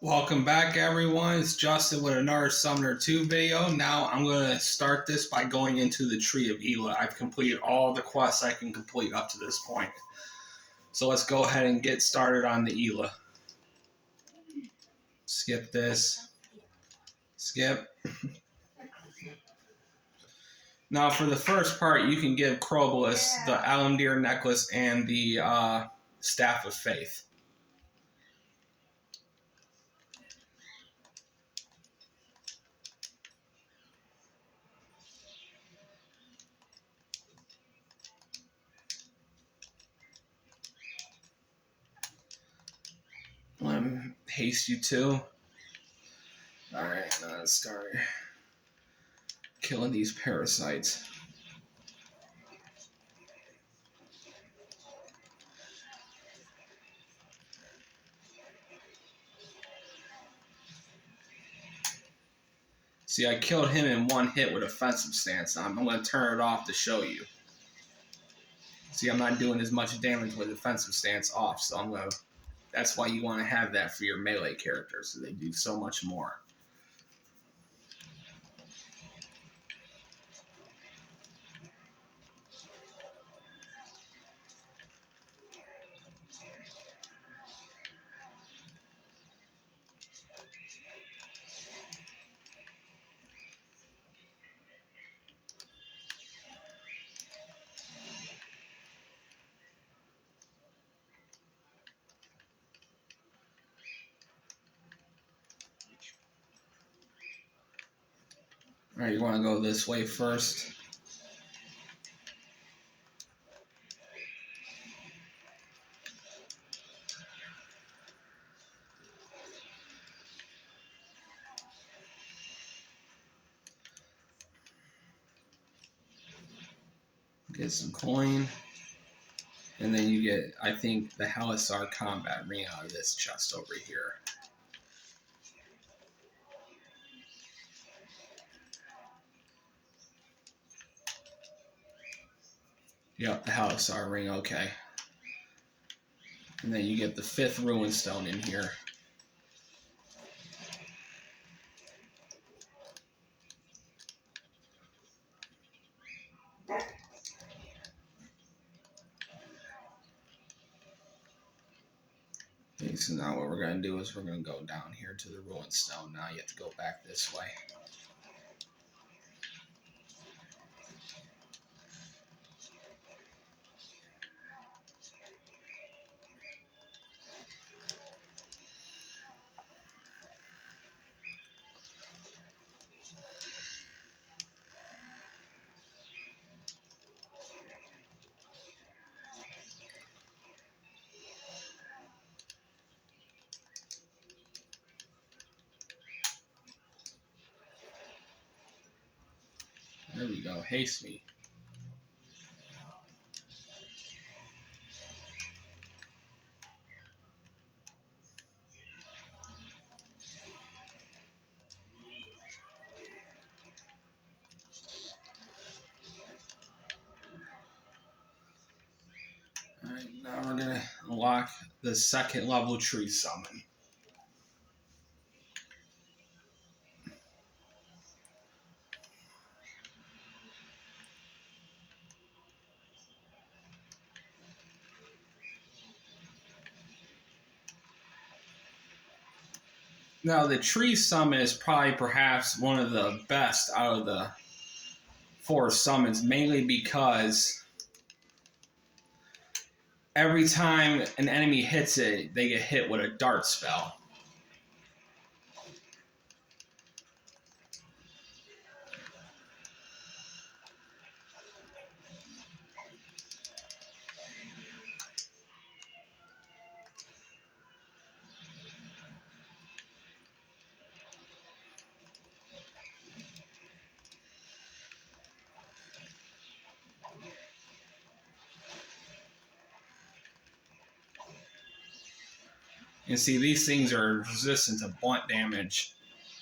Welcome back, everyone. It's Justin with another Summoner 2 video. Now I'm going to start this by going into the Tree of Eleh. I've completed all the quests I can complete up to this point. So let's go ahead and get started on the Eleh. Skip this. Skip. Now for the first part, you can give Crobolus the Alamdir necklace and the Staff of Faith. Let me haste you too. Alright, now let's start killing these parasites. See, I killed him in one hit with offensive stance. I'm going to turn it off to show you. See, I'm not doing as much damage with defensive stance off, so I'm going to... That's why you want to have that for your melee characters, so they do so much more. Alright, you want to go this way first. Get some coin. And then you get, I think, the Halisar combat ring out of this chest over here. Yep, the Halisar ring, okay. And then you get the 5th Ruin Stone in here. Okay, so now what we're going to do is we're going to go down here to the Ruin Stone. Now you have to go back this way. There we go. Haste me. Alright, now we're going to unlock the 2nd level tree summon. Now, the tree summon is probably perhaps one of the best out of the 4 summons, mainly because every time an enemy hits it, they get hit with a dart spell. And see, these things are resistant to blunt damage,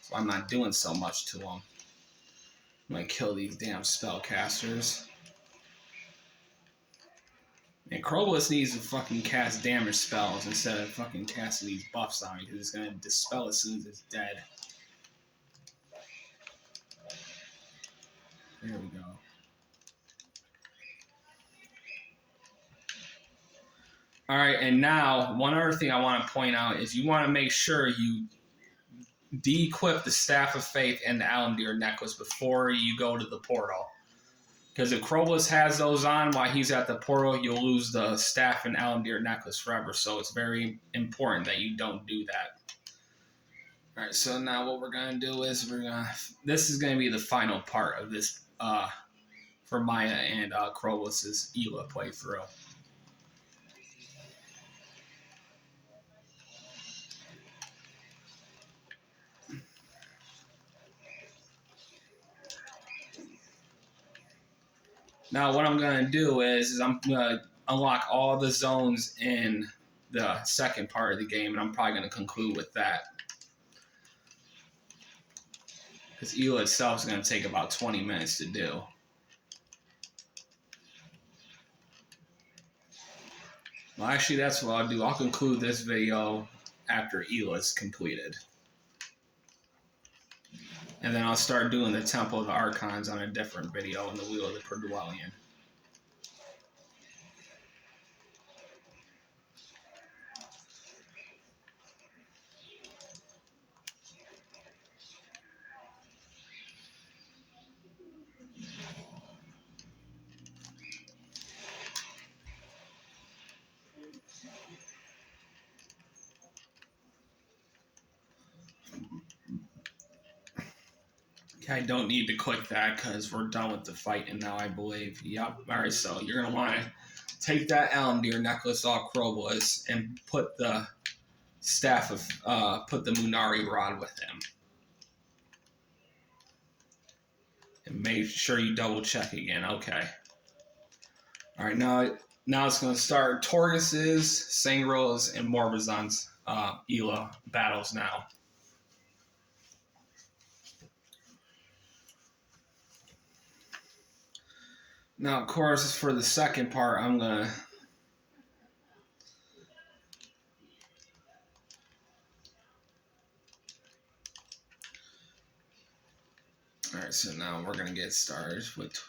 so I'm not doing so much to them. I'm going to kill these damn spellcasters. And Krobus needs to fucking cast damage spells instead of fucking casting these buffs on me because it's going to dispel as soon as it's dead. There we go. Alright, and now, one other thing I want to point out is you want to make sure you de-equip the Staff of Faith and the Alandir necklace before you go to the portal. Because if Krobus has those on while he's at the portal, you'll lose the Staff and Alandir necklace forever. So it's very important that you don't do that. Alright, so now what we're going to do is this is going to be the final part of this for Maya and Krobus' Eleh playthrough. Now what I'm going to do is I'm going to unlock all the zones in the second part of the game, and I'm probably going to conclude with that. Because Eleh itself is going to take about 20 minutes to do. Well, actually, that's what I'll do. I'll conclude this video after Eleh is completed. And then I'll start doing the Temple of the Archons on a different video in the Wheel of the Perduellion. Okay, I don't need to click that because we're done with the fight, and now I believe. Yep. Alright, so you're going to want to take that Alandir necklace off Krobus and put the staff of, put the Munari rod with him. And make sure you double check again. Okay. Alright, now it's going to start Torghas's, Sangril's, and Morbazan's Eleh battles now. Now, of course, for the second part, I'm going to... Alright, so now we're going to get started with...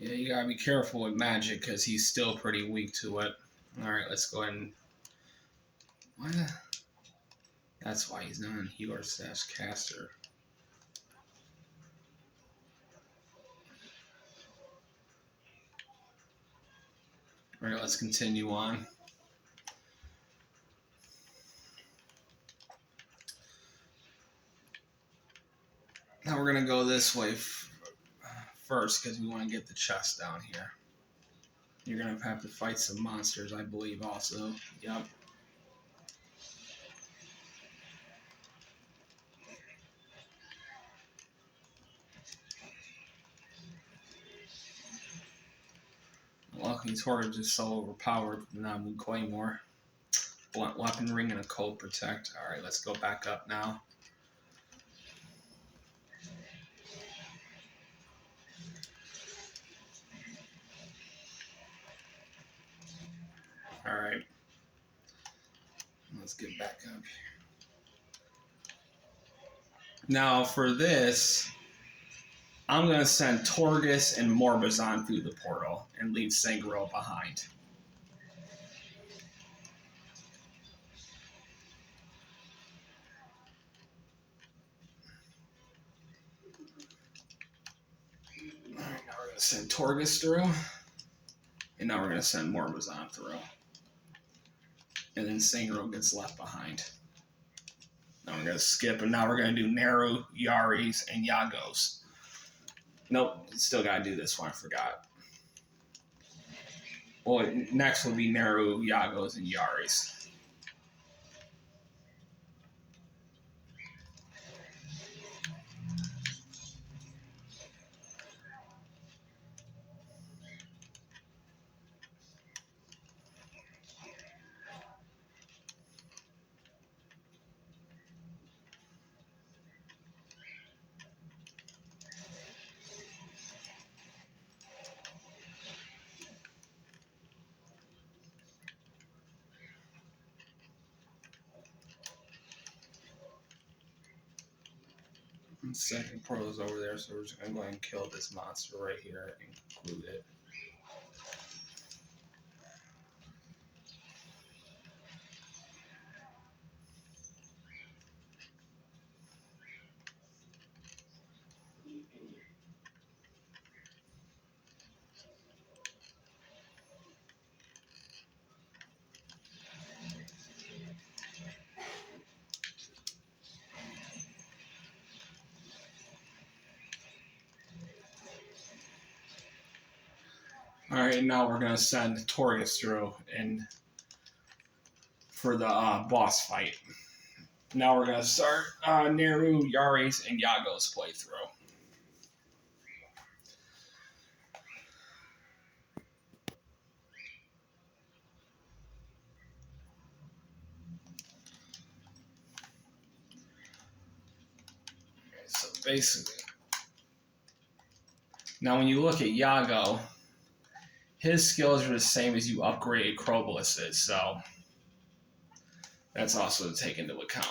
Yeah, you gotta be careful with magic because he's still pretty weak to it. Alright, let's go ahead and... Why the... That's why he's not on healer / caster. Alright, let's continue on. Now we're gonna go this way first because we want to get the chest down here. You're gonna have to fight some monsters, I believe, also. Yep. Luckily, Torghas is so overpowered with the Namu Claymore. Blunt weapon ring and a cold protect. Alright, let's go back up now. Alright. Let's get back up here. Now, for this, I'm going to send Torghas and Morbazan through the portal and leave Sangril behind. Alright, now we're going to send Torghas through. And now we're going to send Morbazan through. And then Sangril gets left behind. Now we're going to skip, and now we're going to do Neru, Yaris, and Yagos. Nope, still got to do this one, I forgot. Well, next will be Neru, Yagos, and Yaris. Second portal's over there, so we're just gonna go ahead and kill this monster right here and conclude it. Alright, now we're going to send Torgus through and for the boss fight. Now we're going to start Neru, Yari's, and Yago's playthrough. So basically, now when you look at Yago, his skills are the same as you upgrade Crobolus's, so that's also to take into account.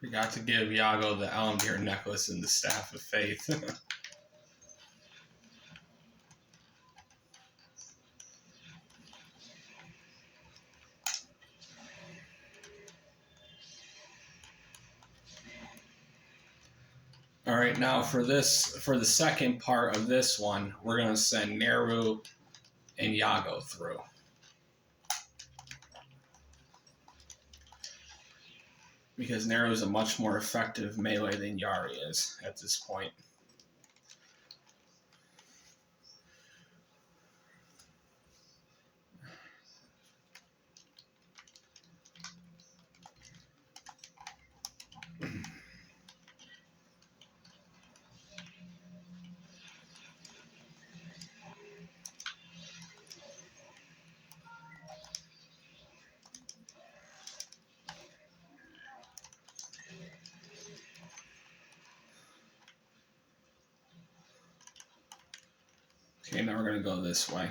Forgot to give Yago the Elmir necklace and the Staff of Faith. Alright, now for the second part of this one, we're going to send Neru and Yago through. Because Neru is a much more effective melee than Yari is at this point. Okay, now we're going to go this way.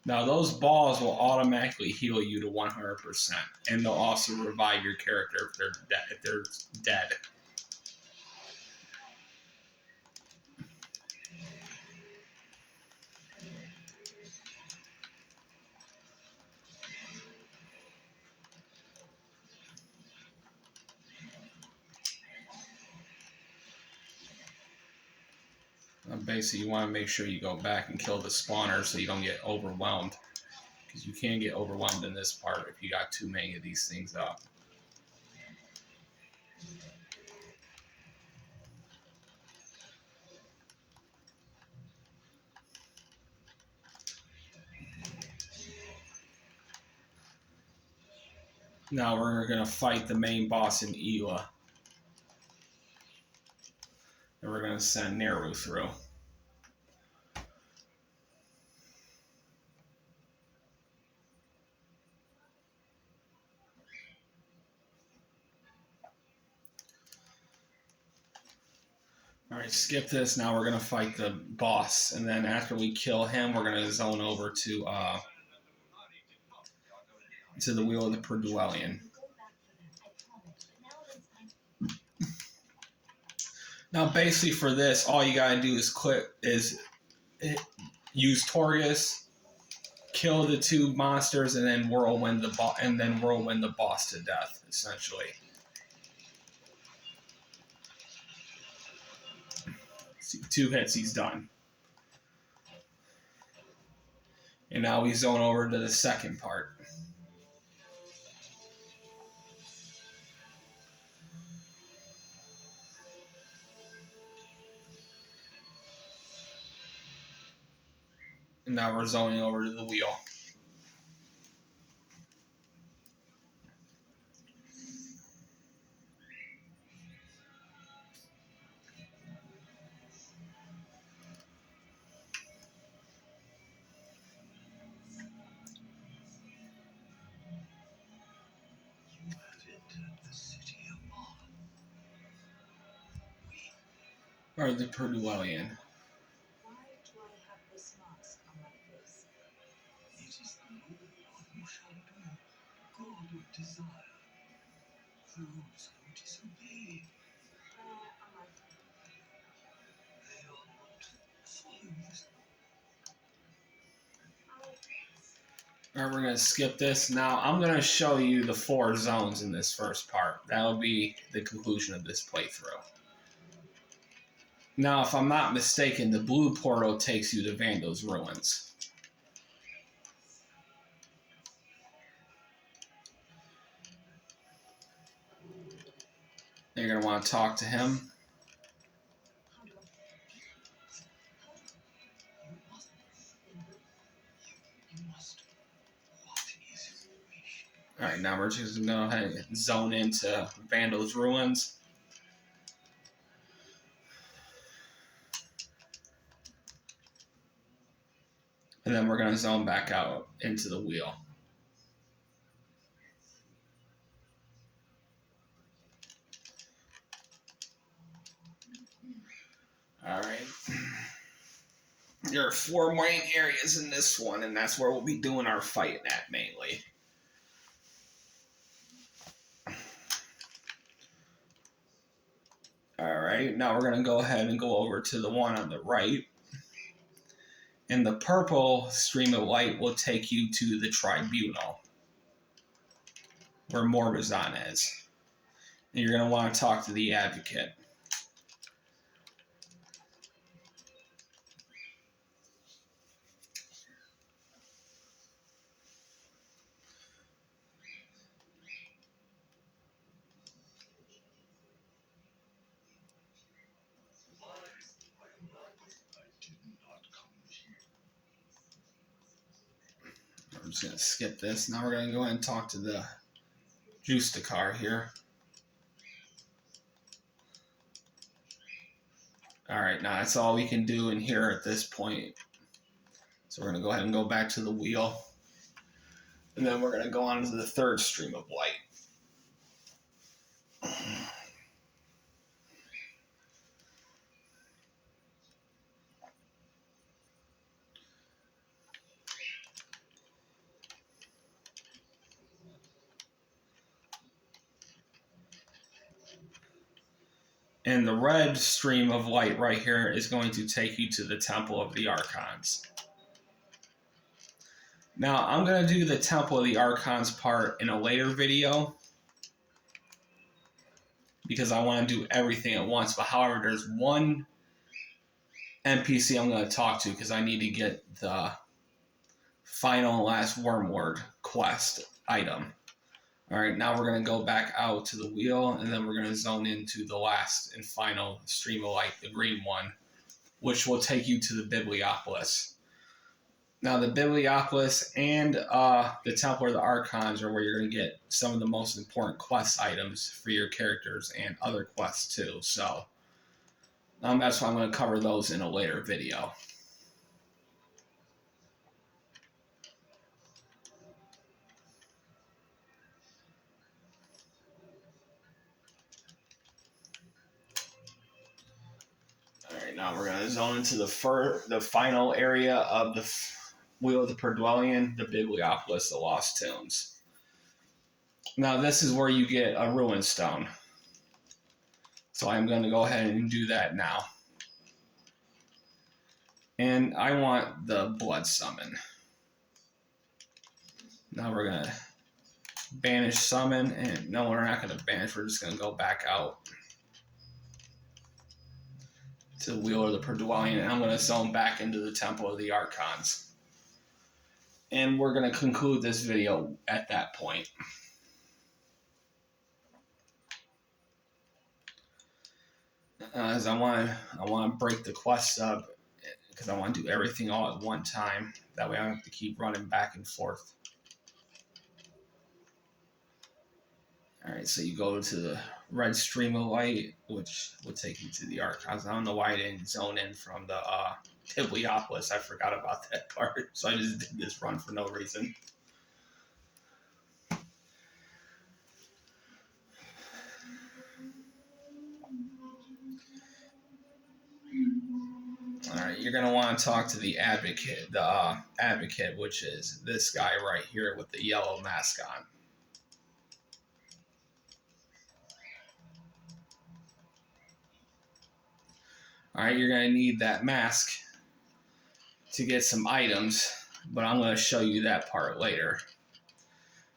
Now, those balls will automatically heal you to 100%, and they'll also revive your character if they're dead. Basically, you want to make sure you go back and kill the spawner so you don't get overwhelmed. Because You can get overwhelmed in this part if you got too many of these things up. Now we're going to fight the main boss in Eleh. And we're going to send Neru through. Alright, skip this. Now we're going to fight the boss. And then after we kill him, we're going to zone over to the wheel of the Perduellion. Now, basically for this, all you gotta do is use Torgus, kill the two monsters, and then whirlwind the boss to death. Essentially, see, 2 hits, he's done. And now we zone over to the second part. And now we're zoning over to the wheel. Or the Perduellion. Alright, we're going to skip this. Now, I'm going to show you the 4 zones in this first part. That will be the conclusion of this playthrough. Now, if I'm not mistaken, the blue portal takes you to Vandal's Ruins. You're going to want to talk to him. Alright, now we're just going to go ahead and zone into Vandal's Ruins. And then we're going to zone back out into the wheel. Alright. There are 4 main areas in this one, and that's where we'll be doing our fighting at mainly. Alright, now we're going to go ahead and go over to the one on the right. And the purple stream of light will take you to the tribunal, where Morbizon is. And you're going to want to talk to the advocate. I'm just going to skip this. Now we're going to go ahead and talk to the Justicar here. Alright, now that's all we can do in here at this point. So we're going to go ahead and go back to the wheel. And then we're going to go on to the 3rd stream of light. And the red stream of light right here is going to take you to the Temple of the Archons. Now, I'm going to do the Temple of the Archons part in a later video, because I want to do everything at once. But however, there's one NPC I'm going to talk to, because I need to get the final and last Wormword quest item. All right, now we're going to go back out to the wheel, and then we're going to zone into the last and final stream of light, the green one, which will take you to the Bibliopolis. Now, the Bibliopolis and the Temple of the Archons are where you're going to get some of the most important quest items for your characters and other quests too. So that's why I'm going to cover those in a later video. All right, now we're going to zone into the final area of the Wheel of the Perduellion, the Bibliopolis, the Lost Tombs. Now, this is where you get a Ruin Stone. So I'm going to go ahead and do that now. And I want the Blood Summon. Now we're going to banish Summon. And no, we're not going to banish. We're just going to go back out to the Wheel of the Perduellion. And I'm going to zone back into the Temple of the Archons. And we're going to conclude this video at that point. As I want to break the quests up because I want to do everything all at one time. That way I don't have to keep running back and forth. All right, so you go to the red stream of light, which will take you to the Archons. I don't know why I didn't zone in from the Bibliopolis. I forgot about that part, so I just did this run for no reason. All right, you're gonna want to talk to the advocate, which is this guy right here with the yellow mask on. All right, you're gonna need that mask to get some items, but I'm gonna show you that part later.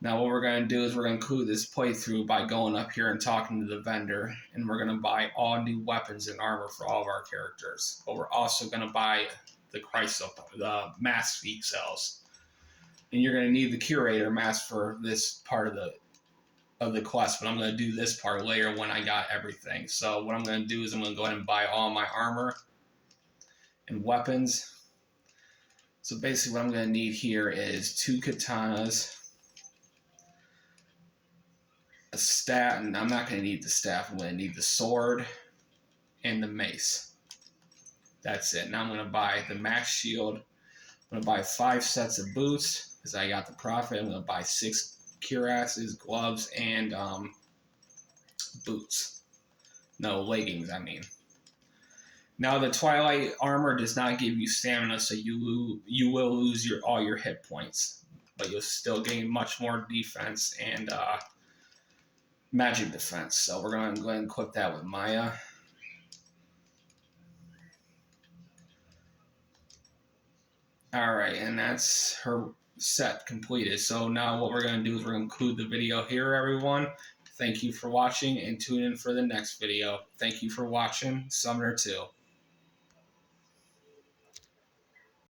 Now what we're going to do is we're going to conclude this playthrough by going up here and talking to the vendor, and we're going to buy all new weapons and armor for all of our characters. But we're also going to buy the mask he sells. And you're going to need the curator mask for this part of the quest, but I'm going to do this part later when I got everything. So what I'm going to do is I'm going to go ahead and buy all my armor and weapons. So basically what I'm going to need here is 2 katanas, a staff, and I'm not going to need the staff. I'm going to need the sword and the mace. That's it. Now I'm going to buy the max shield. I'm going to buy 5 sets of boots because I got the profit. I'm going to buy 6 cuirasses, gloves, and boots. No, leggings, I mean. Now the Twilight armor does not give you stamina, so you will lose all your hit points, but you'll still gain much more defense and magic defense. So we're going to go ahead and equip that with Maya. Alright, and that's her set completed. So now what we're going to do is we're going to conclude the video here, everyone. Thank you for watching, and tune in for the next video. Thank you for watching Summoner 2.